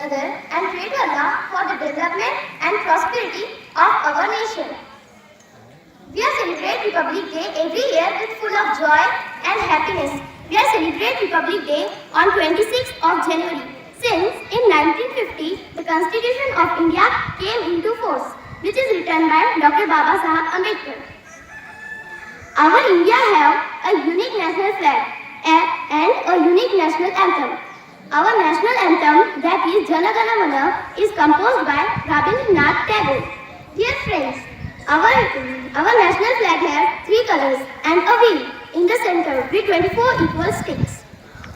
other and pray to Allah for the development and prosperity of our nation. We are celebrate Republic Day every year with full of joy and happiness. We are celebrate Republic Day on 26th of January. Since in 1950, the Constitution of India came into force, which is written by Dr. Baba Saheb Ambedkar. Our India have a unique national flag and a unique national anthem. Our national anthem, that is Jana Gana Mana, is composed by Rabindranath Tagore. Dear friends, our national flag has 3 colors and a wheel in the center with 24 equal sticks.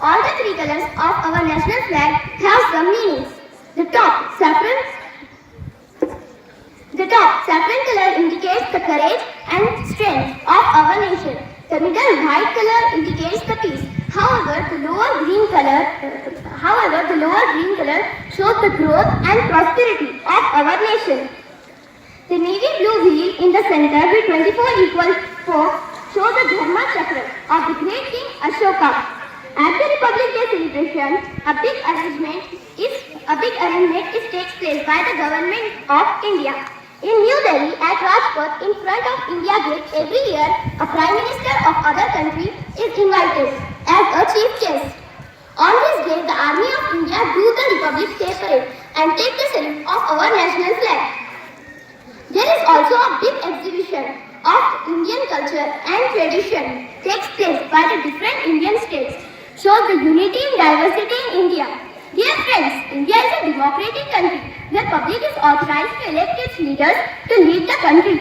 All the 3 colors of our national flag have some meanings. The top saffron color indicates the courage and strength of our nation. The middle white color indicates the peace. However, the lower green color shows the growth and prosperity of our nation. The navy blue wheel in the center with 24 equal forks shows the Dharma Chakra of the great King Ashoka. At the Republic Day celebration, a big arrangement takes place by the government of India. In New Delhi, at Rajpath, in front of India Gate, every year, a Prime Minister of other country is invited as a chief guest. On this day, the Army of India do the Republic Day parade and take the salute of our national flag. There is also a big exhibition of Indian culture and tradition takes place by the different Indian states, shows the unity and diversity in India. Dear friends, India is a democratic country where public is authorized to elect its leaders to lead the country.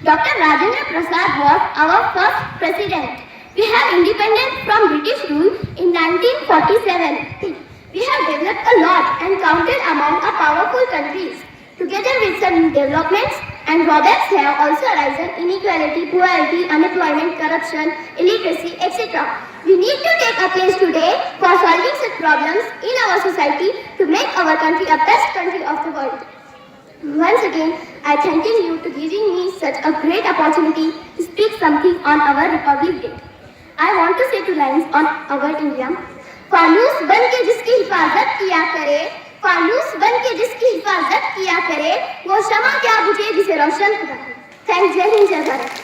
Dr. Rajendra Prasad was our first president. We have independence from British rule in 1947. We have developed a lot and counted among our powerful countries. Together with some developments and drawbacks have also arisen: inequality, poverty, unemployment, corruption, illiteracy, etc. We need to take a place today for solving such problems in our society to make our country a best country of the world. Once again, I thank you to giving me such a great opportunity to speak something on our Republic Day. I want to say 2 lines on our India. फानूस बन के जिसकी हिफाजत किया करे, फानूस बन के जिसकी हिफाजत किया करे, वो शमा क्या बुझे जिसे रोशन करे. थैंक्स. जय हिंद, जय भारत.